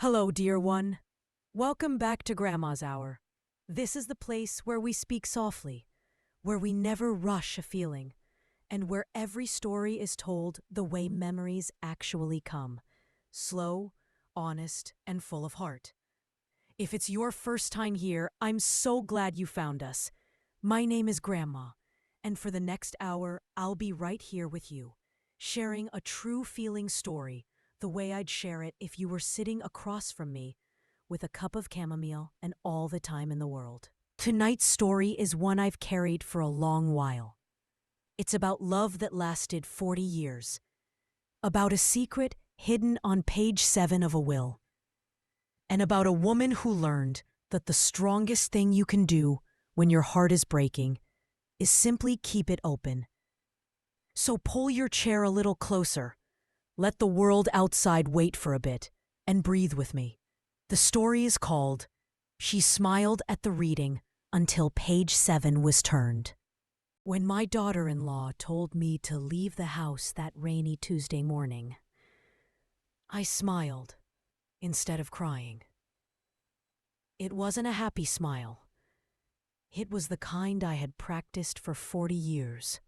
Hello, dear one. Welcome back to Grandma's Hour. This is the place where we speak softly, where we never rush a feeling, and where every story is told the way memories actually come, slow, honest, and full of heart. If it's your first time here, I'm so glad you found us. My name is Grandma, and for the next hour, I'll be right here with you, sharing a true feeling story the way I'd share it if you were sitting across from me with a cup of chamomile and all the time in the world. Tonight's story is one I've carried for a long while. It's about love that lasted 40 years, about a secret hidden on page 7 of a will, and about a woman who learned that the strongest thing you can do when your heart is breaking is simply keep it open. So pull your chair a little closer. Let the world outside wait for a bit and breathe with me. The story is called She Smiled at the Reading Until Page 7 Was Turned. When my daughter-in-law told me to leave the house that rainy Tuesday morning, I smiled instead of crying. It wasn't a happy smile. It was the kind I had practiced for 40 years.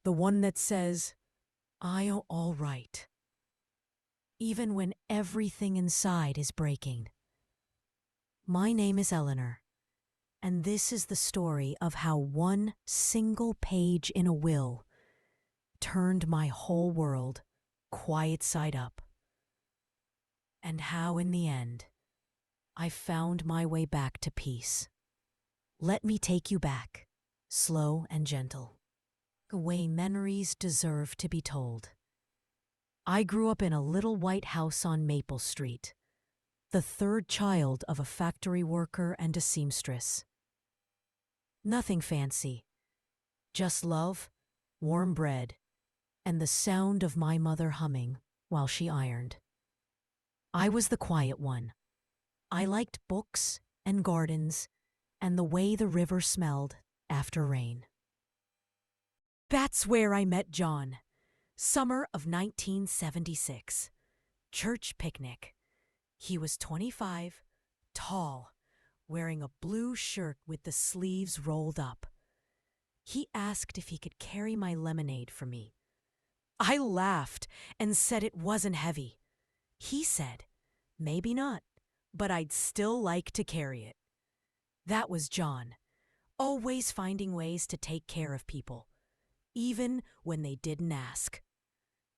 The one that says, "I'm all right," even when everything inside is breaking. My name is Eleanor, and this is the story of how one single page in a will turned my whole world quiet side up, and how in the end I found my way back to peace. Let me take you back, slow and gentle, the way memories deserve to be told. I grew up in a little white house on Maple Street, the third child of a factory worker and a seamstress. Nothing fancy, just love, warm bread, and the sound of my mother humming while she ironed. I was the quiet one. I liked books and gardens and the way the river smelled after rain. That's where I met John. Summer of 1976. Church picnic. He was 25, tall, wearing a blue shirt with the sleeves rolled up. He asked if he could carry my lemonade for me. I laughed and said it wasn't heavy. He said, maybe not, but I'd still like to carry it. That was John, always finding ways to take care of people, even when they didn't ask.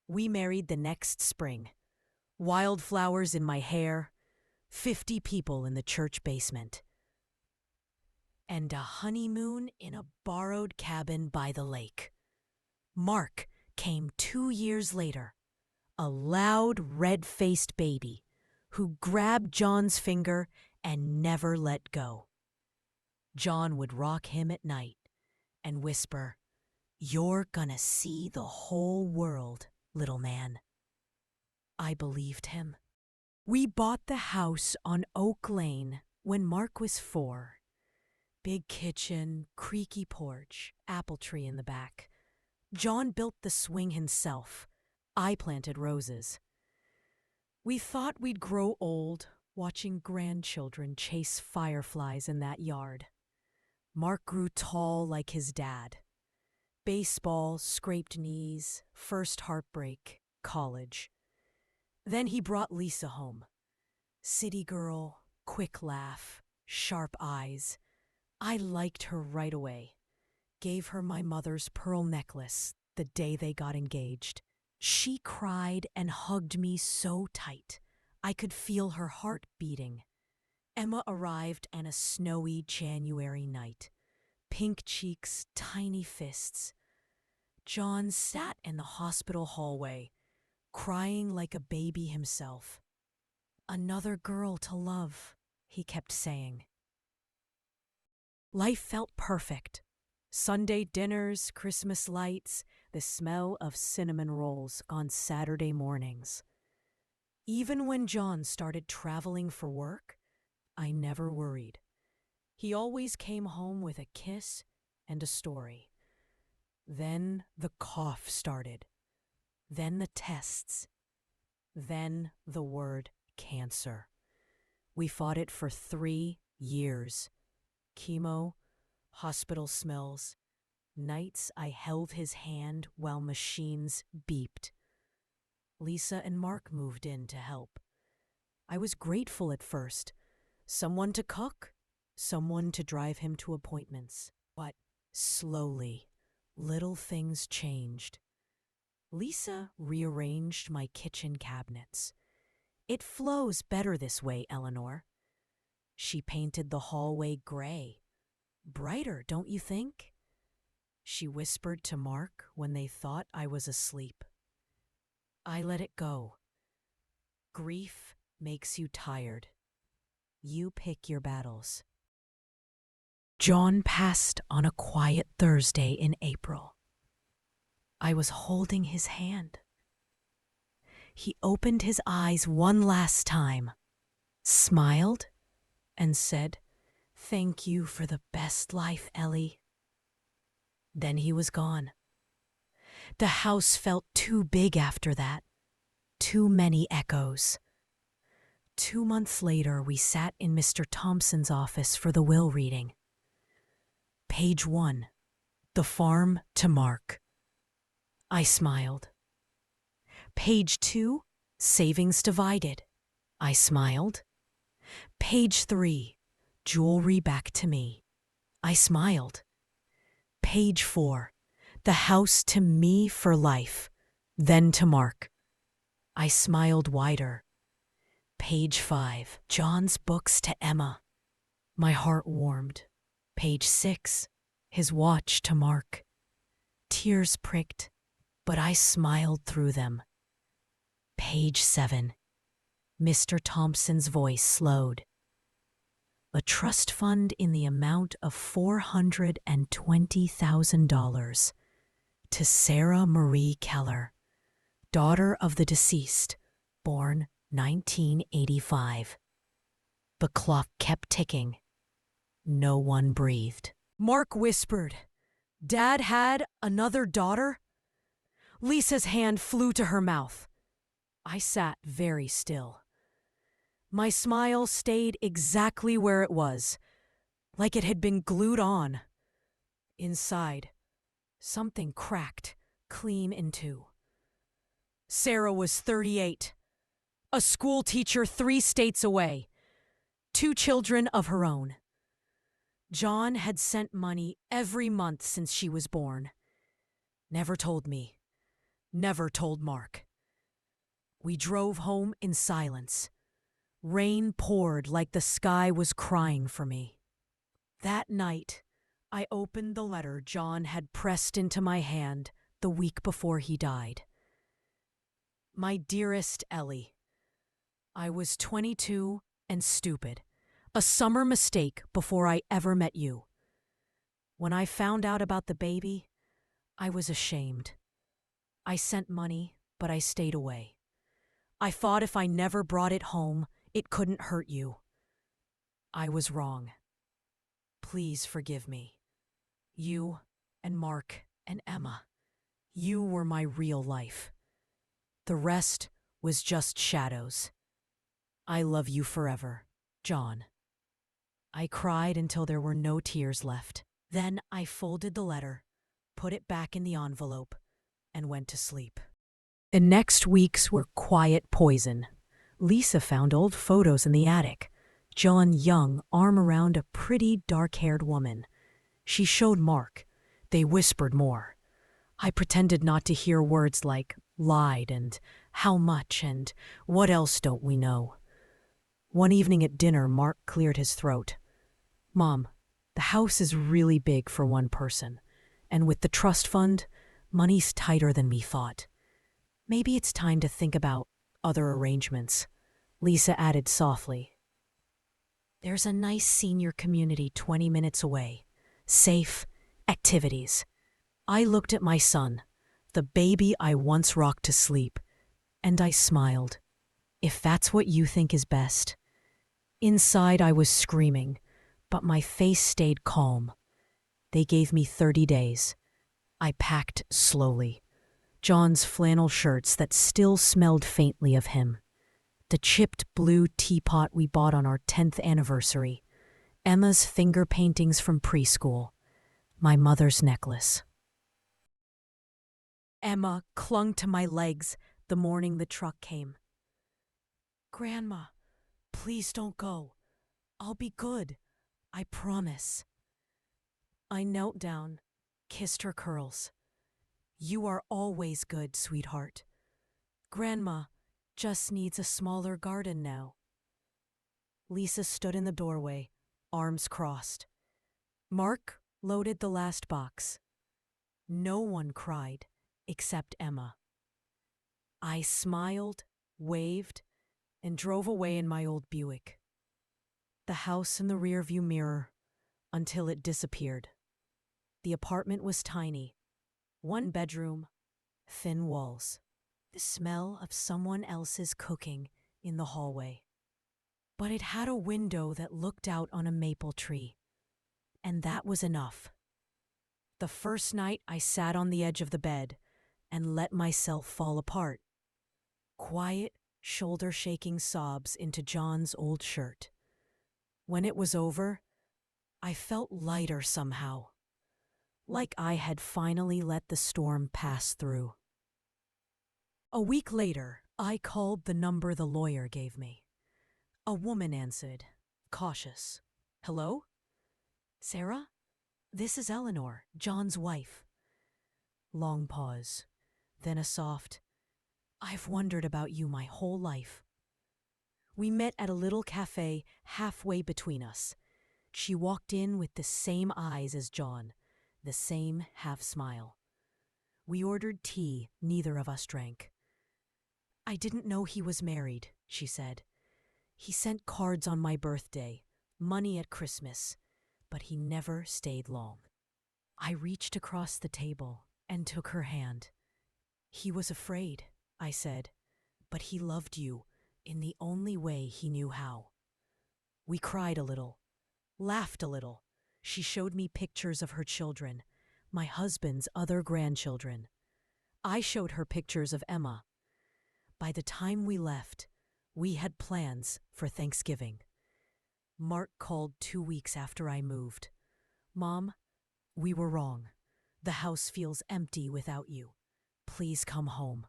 We married the next spring. Wildflowers in my hair, 50 people in the church basement, and a honeymoon in a borrowed cabin by the lake. Mark came 2 years later, a loud, red-faced baby who grabbed John's finger and never let go. John would rock him at night and whisper, "You're gonna see the whole world, little man." I believed him. We bought the house on Oak Lane when Mark was 4. Big kitchen, creaky porch, apple tree in the back. John built the swing himself. I planted roses. We thought we'd grow old watching grandchildren chase fireflies in that yard. Mark grew tall like his dad. Baseball, scraped knees, first heartbreak, college. Then he brought Lisa home. City girl, quick laugh, sharp eyes. I liked her right away. Gave her my mother's pearl necklace the day they got engaged. She cried and hugged me so tight, I could feel her heart beating. Emma arrived on a snowy January night. Pink cheeks, tiny fists. John sat in the hospital hallway, crying like a baby himself. "Another girl to love," he kept saying. Life felt perfect. Sunday dinners, Christmas lights, the smell of cinnamon rolls on Saturday mornings. Even when John started traveling for work, I never worried. He always came home with a kiss and a story. Then the cough started. Then the tests. Then the word cancer. We fought it for 3 years. Chemo, hospital smells, nights I held his hand while machines beeped. Lisa and Mark moved in to help. I was grateful at first. Someone to cook, someone to drive him to appointments. But slowly, little things changed. Lisa rearranged my kitchen cabinets. "It flows better this way, Eleanor." She painted the hallway gray. "Brighter, don't you think?" She whispered to Mark when they thought I was asleep. I let it go. Grief makes you tired. You pick your battles. John passed on a quiet Thursday in April. I was holding his hand. He opened his eyes one last time, smiled, and said, "Thank you for the best life, Ellie." Then he was gone. The house felt too big after that. Too many echoes. 2 months later, we sat in Mr. Thompson's office for the will reading. Page 1. The farm to Mark. I smiled. Page 2. Savings divided. I smiled. Page 3. Jewelry back to me. I smiled. Page 4. The house to me for life, then to Mark. I smiled wider. Page 5. John's books to Emma. My heart warmed. Page 6. His watch to Mark. Tears pricked, but I smiled through them. Page 7. Mr. Thompson's voice slowed. A trust fund in the amount of $420,000 to Sarah Marie Keller, daughter of the deceased, born 1985. The clock kept ticking. No one breathed. Mark whispered, "Dad had another daughter?" Lisa's hand flew to her mouth. I sat very still. My smile stayed exactly where it was, like it had been glued on. Inside, something cracked clean in two. Sarah was 38, a school teacher 3 states away, 2 children of her own. John had sent money every month since she was born. Never told me. Never told Mark. We drove home in silence. Rain poured like the sky was crying for me. That night, I opened the letter John had pressed into my hand the week before he died. My dearest Ellie, I was 22 and stupid. A summer mistake before I ever met you. When I found out about the baby, I was ashamed. I sent money, but I stayed away. I thought if I never brought it home, it couldn't hurt you. I was wrong. Please forgive me. You and Mark and Emma, you were my real life. The rest was just shadows. I love you forever, John. I cried until there were no tears left. Then I folded the letter, put it back in the envelope, and went to sleep. The next weeks were quiet poison. Lisa found old photos in the attic. John young, arm around a pretty dark-haired woman. She showed Mark. They whispered more. I pretended not to hear words like lied and how much and what else don't we know. One evening at dinner, Mark cleared his throat. "Mom, the house is really big for one person, and with the trust fund, money's tighter than we thought. Maybe it's time to think about other arrangements," Lisa added softly. "There's a nice senior community 20 minutes away. Safe, activities." I looked at my son, the baby I once rocked to sleep, and I smiled. "If that's what you think is best." Inside I was screaming, but my face stayed calm. They gave me 30 days. I packed slowly. John's flannel shirts that still smelled faintly of him. The chipped blue teapot we bought on our 10th anniversary, Emma's finger paintings from preschool, my mother's necklace. Emma clung to my legs the morning the truck came. "Grandma, please don't go. I'll be good. I promise." I knelt down, kissed her curls. "You are always good, sweetheart. Grandma just needs a smaller garden now." Lisa stood in the doorway, arms crossed. Mark loaded the last box. No one cried except Emma. I smiled, waved, and drove away in my old Buick. The house in the rearview mirror until it disappeared. The apartment was tiny. 1 bedroom, thin walls. The smell of someone else's cooking in the hallway. But it had a window that looked out on a maple tree. And that was enough. The first night I sat on the edge of the bed and let myself fall apart. Quiet, shoulder-shaking sobs into John's old shirt. When it was over, I felt lighter somehow. Like I had finally let the storm pass through. A week later, I called the number the lawyer gave me. A woman answered, cautious. "Hello? Sarah? This is Eleanor, John's wife." Long pause, then a soft, "I've wondered about you my whole life." We met at a little cafe halfway between us. She walked in with the same eyes as John, the same half-smile. We ordered tea neither of us drank. "I didn't know he was married," she said. "He sent cards on my birthday, money at Christmas, but he never stayed long." I reached across the table and took her hand. "He was afraid," I said, "but he loved you in the only way he knew how." We cried a little, laughed a little. She showed me pictures of her children, my husband's other grandchildren. I showed her pictures of Emma. By the time we left, we had plans for Thanksgiving. Mark called 2 weeks after I moved. "Mom, we were wrong. The house feels empty without you. Please come home."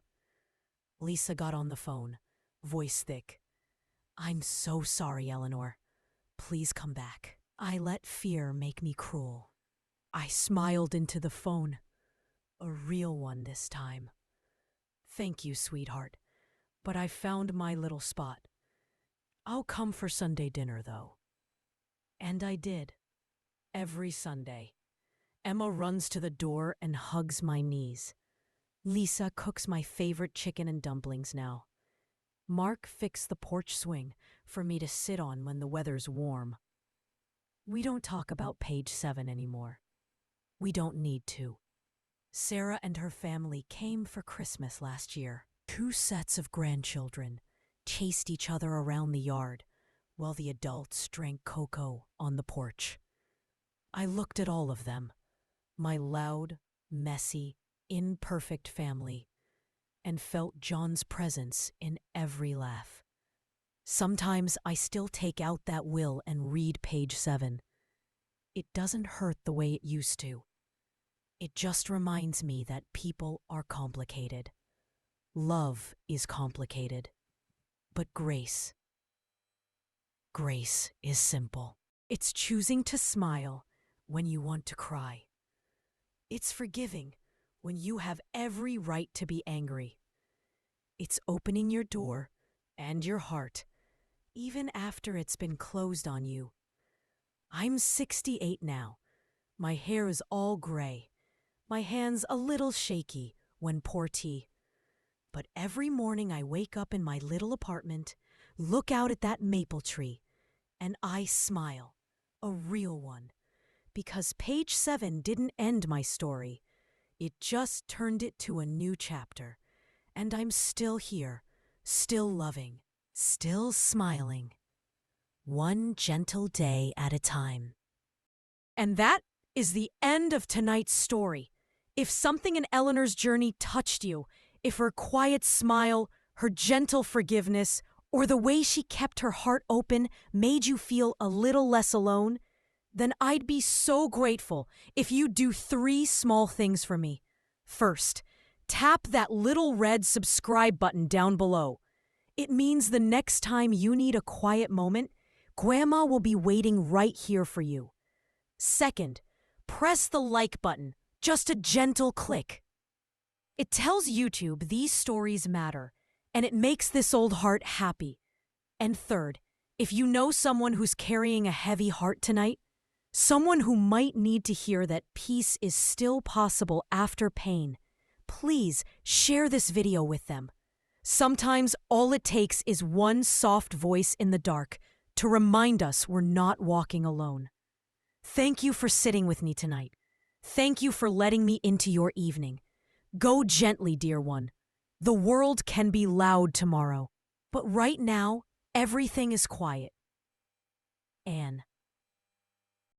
Lisa got on the phone, voice thick. "I'm so sorry, Eleanor. Please come back." I let fear make me cruel. I smiled into the phone. A real one this time. "Thank you, sweetheart, but I found my little spot. I'll come for Sunday dinner, though." And I did. Every Sunday. Emma runs to the door and hugs my knees. Lisa cooks my favorite chicken and dumplings now. Mark fixed the porch swing for me to sit on when the weather's warm. We don't talk about page 7 anymore. We don't need to. Sarah and her family came for Christmas last year. 2 sets of grandchildren chased each other around the yard while the adults drank cocoa on the porch. I looked at all of them, my loud, messy, imperfect family, and felt John's presence in every laugh. Sometimes I still take out that will and read page 7. It doesn't hurt the way it used to. It just reminds me that people are complicated. Love is complicated. But grace is simple. It's choosing to smile when you want to cry. It's forgiving when you have every right to be angry. It's opening your door and your heart even after it's been closed on you. I'm 68 now. My hair is all gray. My hands a little shaky when pour tea. But every morning I wake up in my little apartment, look out at that maple tree, and I smile, a real one. Because page 7 didn't end my story. It just turned it to a new chapter. And I'm still here, still loving, still smiling. One gentle day at a time. And that is the end of tonight's story. If something in Eleanor's journey touched you, if her quiet smile, her gentle forgiveness, or the way she kept her heart open made you feel a little less alone, then I'd be so grateful if you do 3 small things for me. First, tap that little red subscribe button down below. It means the next time you need a quiet moment, Grandma will be waiting right here for you. Second, press the like button, just a gentle click. It tells YouTube these stories matter, and it makes this old heart happy. And third, if you know someone who's carrying a heavy heart tonight, someone who might need to hear that peace is still possible after pain, please share this video with them. Sometimes all it takes is one soft voice in the dark to remind us we're not walking alone. Thank you for sitting with me tonight. Thank you for letting me into your evening. Go gently, dear one. The world can be loud tomorrow, but right now, everything is quiet.